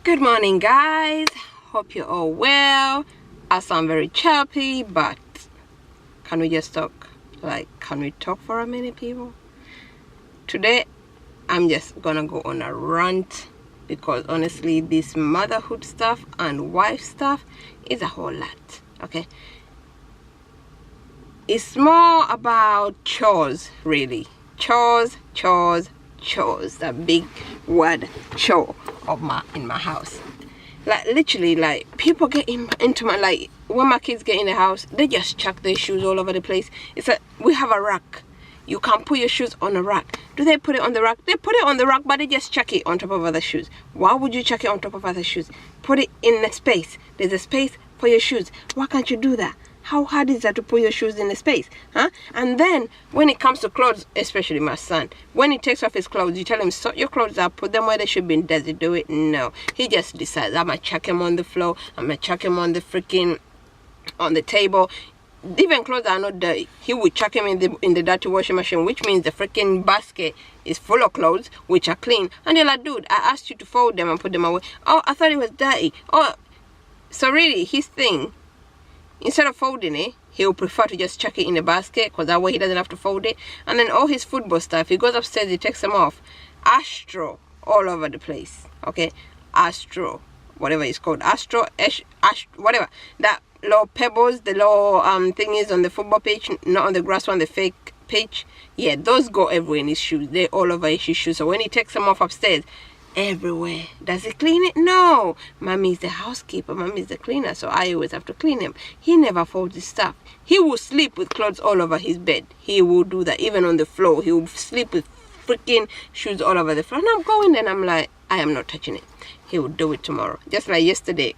Good morning, guys. Hope you're all well. I sound very chirpy, but can we just talk? Can we talk for a minute, people? Today I'm just gonna go on a rant because honestly this motherhood stuff and wife stuff is a whole lot. Okay, it's more about chores, really. Chores, that big word chore in my house. Literally, people get into my, when my kids get in the house, they just chuck their shoes all over the place. It's like we have a rack. You can put your shoes on a rack. Do they put it on the rack? They put it on the rack, but they just chuck it on top of other shoes. Why would you chuck it on top of other shoes? Put it in a space. There's a space for your shoes. Why can't you do that? How hard is that to put your shoes in the space? Huh? And then when it comes to clothes, especially my son, when he takes off his clothes, you tell him, sort your clothes up, put them where they should be. Does he do it? No. He just decides, I'm going to chuck him on the floor. I'm going to chuck him on the table. Even clothes are not dirty. He would chuck him in the dirty washing machine, which means the freaking basket is full of clothes, which are clean. And you're like, dude, I asked you to fold them and put them away. Oh, I thought it was dirty. Oh, so really, his thing, instead of folding it, he'll prefer to just chuck it in the basket because that way he doesn't have to fold it. And then all his football stuff, he goes upstairs, he takes them off. Astro all over the place. Okay, Astro, whatever it's called, Astro, whatever. That little pebbles, the little thingies on the football pitch, not on the grass one, the fake pitch. Yeah, those go everywhere in his shoes. They're all over his shoes. So when he takes them off upstairs, everywhere. Does he clean it? No. Mommy's the housekeeper. Mommy's the cleaner. So I always have to clean him. He never folds his stuff. He will sleep with clothes all over his bed. He will do that. Even on the floor. He will sleep with freaking shoes all over the floor. And I'm going there and I'm like, I am not touching it. He will do it tomorrow. Just like yesterday.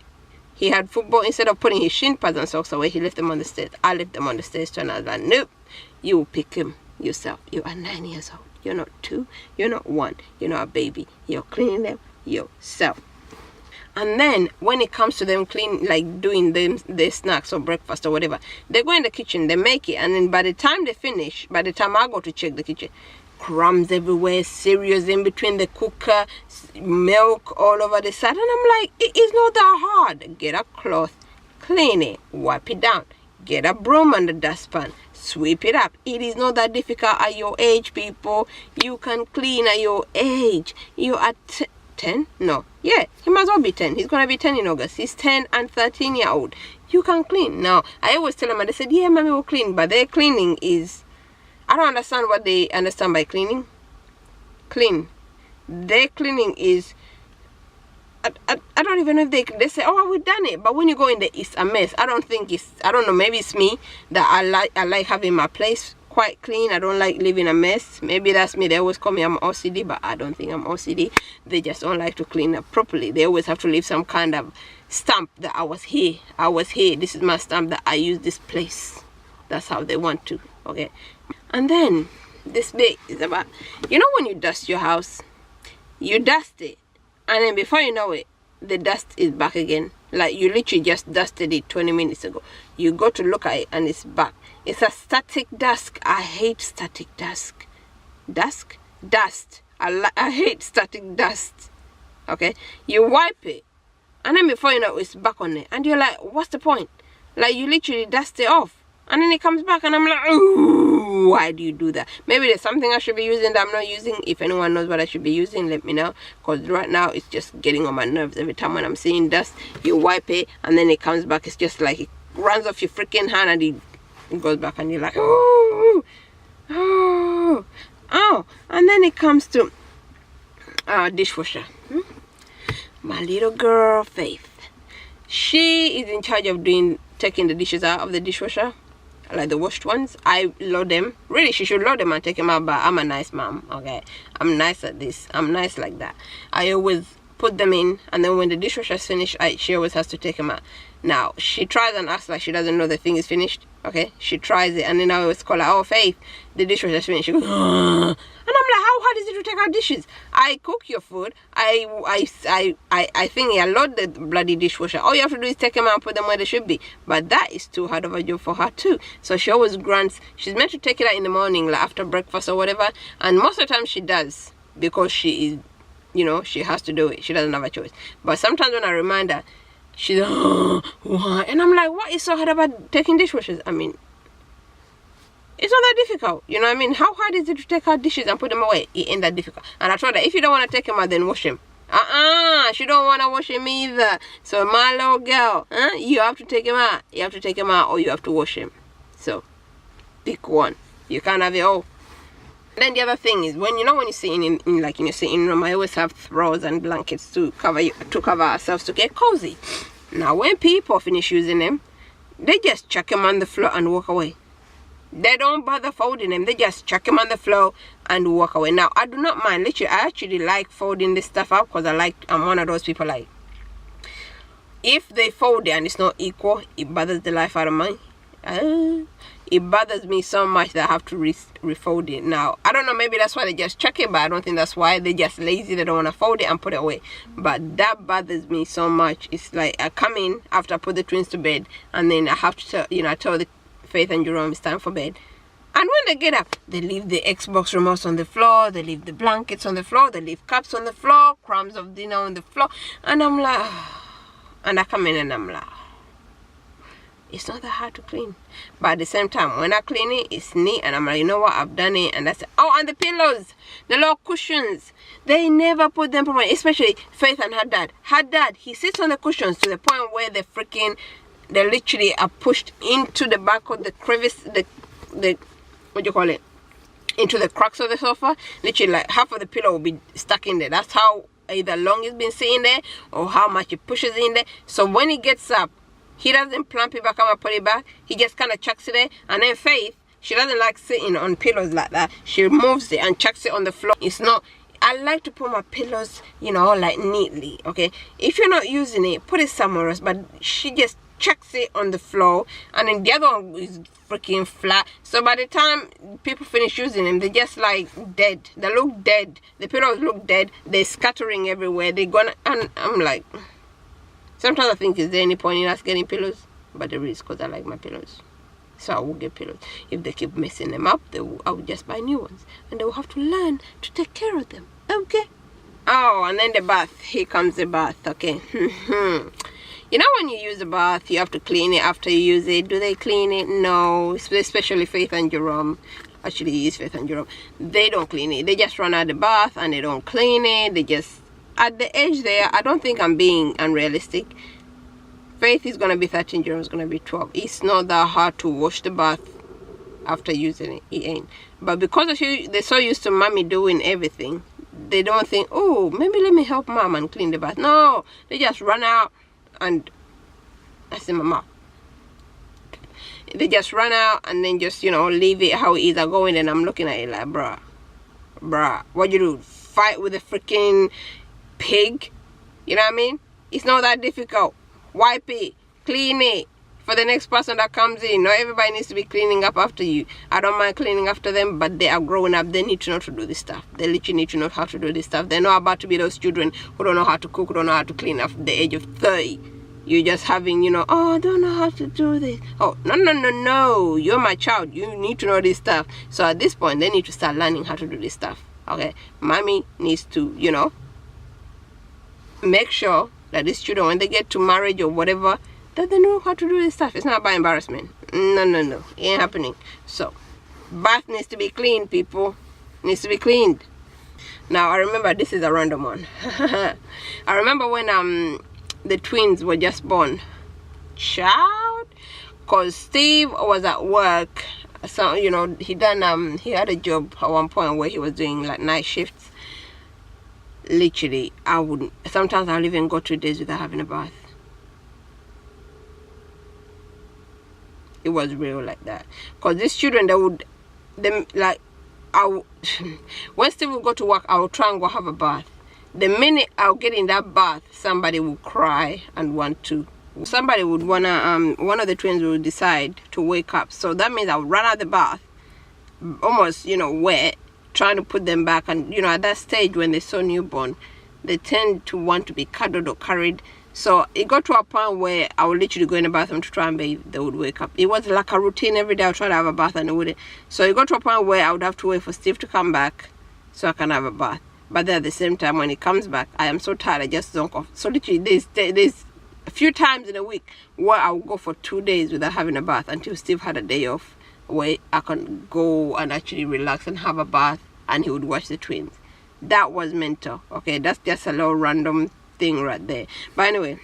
He had football. Instead of putting his shin pads and socks away, he left them on the stairs. I left them on the stairs too. And I was like, nope. You will pick him yourself. You are 9 years old. You're not 2, you're not 1, you're not a baby. You're cleaning them yourself. And then when it comes to them doing their snacks or breakfast or whatever, they go in the kitchen, they make it, and then by the time they finish, by the time I go to check the kitchen, crumbs everywhere, cereals in between the cooker, milk all over the side. And I'm like, it is not that hard. Get a cloth, clean it, wipe it down, get a broom and the dustpan, sweep it up. It is not that difficult at your age, people. You can clean at your age. You are 10? No. Yeah, he must well be 10. He's going to be 10 in August. He's 10 and 13-year-old. You can clean. Now, I always tell them, and they said, yeah, mommy will clean. But their cleaning is, I don't understand what they understand by cleaning. Clean. Their cleaning is, I don't even know if they say, oh, we've done it. But when you go in there, it's a mess. I don't know, maybe it's me that I like having my place quite clean. I don't like leaving a mess. Maybe that's me. They always call me I'm OCD, but I don't think I'm OCD. They just don't like to clean up properly. They always have to leave some kind of stamp that I was here. This is my stamp that I use this place. That's how they want to. Okay. And then this bit is about, when you dust your house, you dust it. And then before you know it, the dust is back again. Like you literally just dusted it 20 minutes ago. You go to look at it and it's back. It's a static dust. I hate static dust. Dust. I hate static dust. Okay? You wipe it. And then before you know it, it's back on it. And you're like, what's the point? Like you literally dust it off. And then it comes back and I'm like, ooh, why do you do that? Maybe there's something I should be using that I'm not using. If anyone knows what I should be using, let me know. Because right now, it's just getting on my nerves. Every time when I'm seeing dust, you wipe it and then it comes back. It's just like it runs off your freaking hand and it goes back and you're like, oh. And then it comes to dishwasher. My little girl, Faith. She is in charge of taking the dishes out of the dishwasher. Like the washed ones. I load them. Really, she should load them and take them out, but I'm a nice mom. Okay, I'm nice at this. I'm nice like that. I always put them in, and then when the dishwasher is finished, she always has to take them out. Now she tries and acts like she doesn't know the thing is finished. Okay, she tries it, and then I always call her, oh Faith, the dishwasher is finished. She goes, and I'm like, how hard is it to take out dishes? I cook your food. I load the bloody dishwasher. All you have to do is take them out and put them where they should be. But that is too hard of a job for her too. So she always grants. She's meant to take it out in the morning, like after breakfast or whatever. And most of the time she does, because she is you know, she has to do it. She doesn't have a choice. But sometimes when I remind her, she's like, oh, why? And I'm like, what is so hard about taking dishwashers? I mean, it's not that difficult. You know what I mean? How hard is it to take out dishes and put them away? It ain't that difficult. And I told her, if you don't want to take them out, then wash them. She don't want to wash him either. So my little girl, you have to take him out. You have to take him out, or you have to wash him. So pick one. You can't have it all. And then the other thing is, when you're sitting in your sitting room, I always have throws and blankets to cover ourselves to get cozy. Now when people finish using them, they just chuck them on the floor and walk away. They don't bother folding them. They just chuck them on the floor and walk away. Now, I do not mind. Literally, I actually like folding this stuff up because I'm one of those people like, if they fold it and it's not equal, it bothers the life out of me. It bothers me so much that I have to refold it. Now, I don't know, maybe that's why they just chuck it, but I don't think that's why. They're just lazy. They don't want to fold it and put it away. But that bothers me so much. It's like I come in after I put the twins to bed, and then I have to tell the Faith and Jerome it's time for bed. And when they get up, they leave the Xbox remotes on the floor, they leave the blankets on the floor, they leave cups on the floor, crumbs of dinner on the floor. And I'm like, and I come in and I'm like, it's not that hard to clean. But at the same time, when I clean it, it's neat. And I'm like, you know what, I've done it. And that's it. Oh, and the pillows, the little cushions, they never put them properly. Especially Faith and her dad. Her dad, he sits on the cushions to the point where they literally are pushed into the back of the crevice, the what do you call it, into the cracks of the sofa. Literally, like half of the pillow will be stuck in there. That's how either long it's been sitting there or how much it pushes in there. So when he gets up, he doesn't plump it back up and put it back. He just kind of chucks it there. And then Faith, she doesn't like sitting on pillows like that. She moves it and chucks it on the floor. It's not, I like to put my pillows, like neatly, okay? If you're not using it, put it somewhere else. But she just chucks it on the floor, and then the other one is freaking flat. So by the time people finish using them, they're just like dead. They look dead. The pillows look dead. They're scattering everywhere. They're gonna, and I'm like, sometimes I think, is there any point in us getting pillows? But there is, because I like my pillows. So I will get pillows. If they keep messing them up, I will just buy new ones, and they will have to learn to take care of them. Okay. Oh, and then the bath. Here comes the bath. Okay. When you use the bath, you have to clean it after you use it. Do they clean it? No. Especially Faith and Jerome. Actually, it's Faith and Jerome. They don't clean it. They just run out of the bath and they don't clean it. They just, at the age there, I don't think I'm being unrealistic. Faith is going to be 13, Jerome is going to be 12. It's not that hard to wash the bath after using it. It ain't. But because they're so used to mommy doing everything, they don't think, oh, maybe let me help mom and clean the bath. No, they just run out. And that's in my mouth. They just run out and then just, leave it how it is. I go in and I'm looking at it like, bruh, what you do? Fight with a freaking pig? You know what I mean? It's not that difficult. Wipe it, clean it for the next person that comes in. Not everybody needs to be cleaning up after you. I don't mind cleaning after them, but they are growing up. They need to know how to do this stuff. They literally need to know how to do this stuff. They're not about to be those children who don't know how to cook, who don't know how to clean after the age of 30. You're just having, oh, I don't know how to do this. Oh, no. You're my child. You need to know this stuff. So at this point, they need to start learning how to do this stuff. Okay? Mommy needs to, make sure that these children, when they get to marriage or whatever, that they know how to do this stuff. It's not about embarrassment. No. It ain't happening. So, bath needs to be cleaned, people. Needs to be cleaned. Now, I remember, this is a random one. I remember when the twins were just born. Child. Because Steve was at work. So, he had a job at one point where he was doing like night shifts. Literally, sometimes I'll even go 2 days without having a bath. It was real like that. Because these children, when Steve would go to work, I would try and go have a bath. The minute I'll get in that bath, somebody will cry and somebody would wanna, one of the twins will decide to wake up. So that means I'll run out of the bath, almost, wet, trying to put them back. And, at that stage when they're so newborn, they tend to want to be cuddled or carried. So it got to a point where I would literally go in the bathroom to try and bathe. They would wake up. It was like a routine every day. I would try to have a bath and they wouldn't. So it got to a point where I would have to wait for Steve to come back so I can have a bath. but then at the same time when he comes back, I am so tired I just zonk off. So literally there's a few times in a week where I'll go for 2 days without having a bath until Steve had a day off where I can go and actually relax and have a bath, and he would watch the twins. That was mental. Okay, that's just a little random thing right there. But anyway,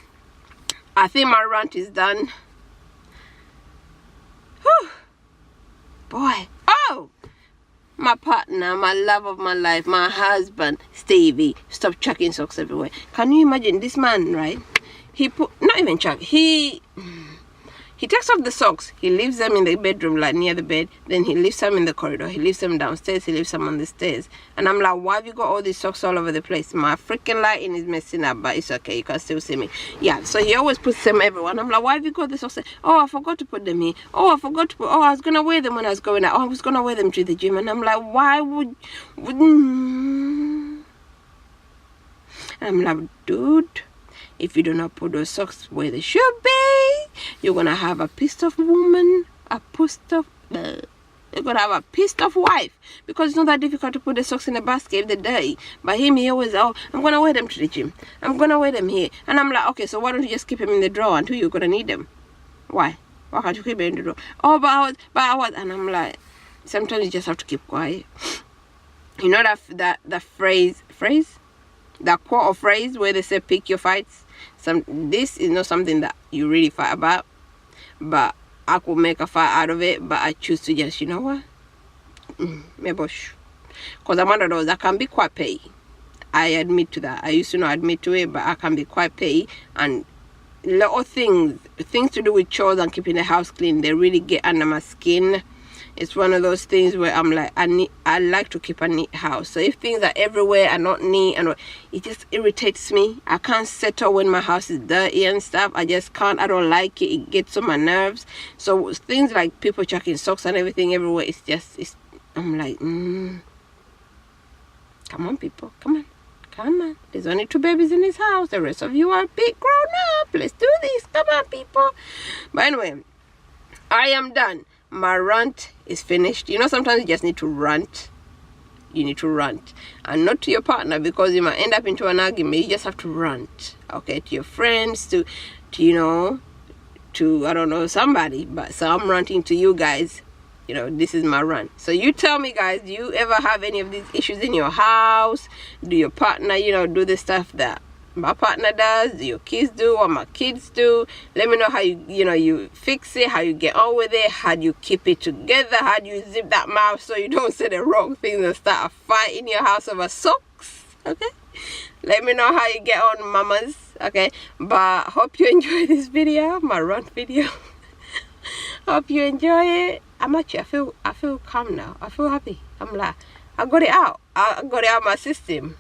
I think my rant is done. Whew. Boy. Oh, my partner, my love of my life, my husband, Stevie, stop chucking socks everywhere. Can you imagine this man, right? He put, not even chuck, he takes off the socks, he leaves them in the bedroom, like near the bed, then he leaves them in the corridor, he leaves them downstairs, he leaves them on the stairs. And I'm like, why have you got all these socks all over the place? My freaking lighting is messing up, but it's okay, you can still see me. Yeah, so he always puts them everywhere, and I'm like, why have you got the socks? Oh, I forgot to put them here. Oh, I forgot to put, oh, I was gonna wear them when I was going out. Oh, I was gonna wear them to the gym. And I'm like, why would I'm like, dude, if you do not put those socks where they should be, you're gonna have a pissed off woman, you're gonna have a pissed off wife, because it's not that difficult to put the socks in the basket if they're dirty. But him, he always, oh, I'm gonna wear them to the gym, I'm gonna wear them here. And I'm like, okay, so why don't you just keep them in the drawer until you're gonna need them? Why can't you keep them in the drawer? Oh, but I was, and I'm like, sometimes you just have to keep quiet. You know that phrase, that quote or phrase where they say pick your fights. This is not something that you really fight about, but I could make a fight out of it. But I choose to just, you know what, maybe, because I'm one of those that can be quite petty. I admit to that. I used to not admit to it, but I can be quite petty, and little things to do with chores and keeping the house clean, they really get under my skin. It's one of those things where I'm like, I like to keep a neat house. So if things are everywhere and not neat, and it just irritates me. I can't settle when my house is dirty and stuff. I just can't. I don't like it. It gets on my nerves. So things like people chucking socks and everything everywhere, I'm like, come on, people, come on. There's only 2 babies in this house. The rest of you are big grown up. Let's do this. Come on, people. But anyway, I am done. My rant is finished. You know, sometimes you just need to rant. You need to rant, and not to your partner, because you might end up into an argument. You just have to rant, okay, to your friends, to you know, to I don't know, somebody. But so I'm ranting to you guys. You know, this is my rant. So you tell me, guys, do you ever have any of these issues in your house? Do your partner, you know, do the stuff that my partner does? Do your kids do what my kids do? Let me know how you fix it, how you get on with it, how do you keep it together, how do you zip that mouth so you don't say the wrong things and start a fight in your house over socks. Okay, let me know how you get on, mamas. Okay, but hope you enjoy this video, my rant video. Hope you enjoy it. I'm actually, I feel calm now. I feel happy. I'm like, I got it out. I got it out of my system.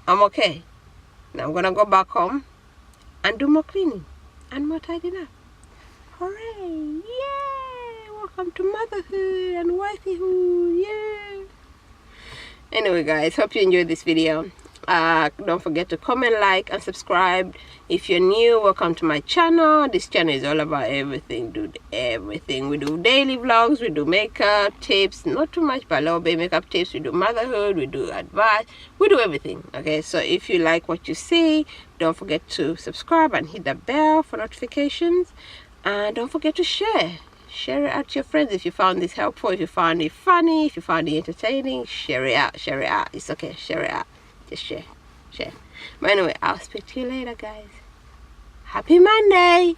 I'm okay. Now I'm gonna go back home and do more cleaning and more tidying up. Hooray! Yay! Welcome to motherhood and wifeyhood. Yeah. Anyway, guys, hope you enjoyed this video. Don't forget to comment, like, and subscribe. If you're new, welcome to my channel. This channel is all about everything, dude. Everything. We do daily vlogs, we do makeup tips, not too much, but a little bit makeup tips. We do motherhood, we do advice, we do everything. Okay, so if you like what you see, don't forget to subscribe and hit the bell for notifications, and don't forget to share it out to your friends. If you found this helpful, if you found it funny, if you found it entertaining, share it out. It's okay, share it out. Just share. But anyway, I'll speak to you later, guys. Happy Monday.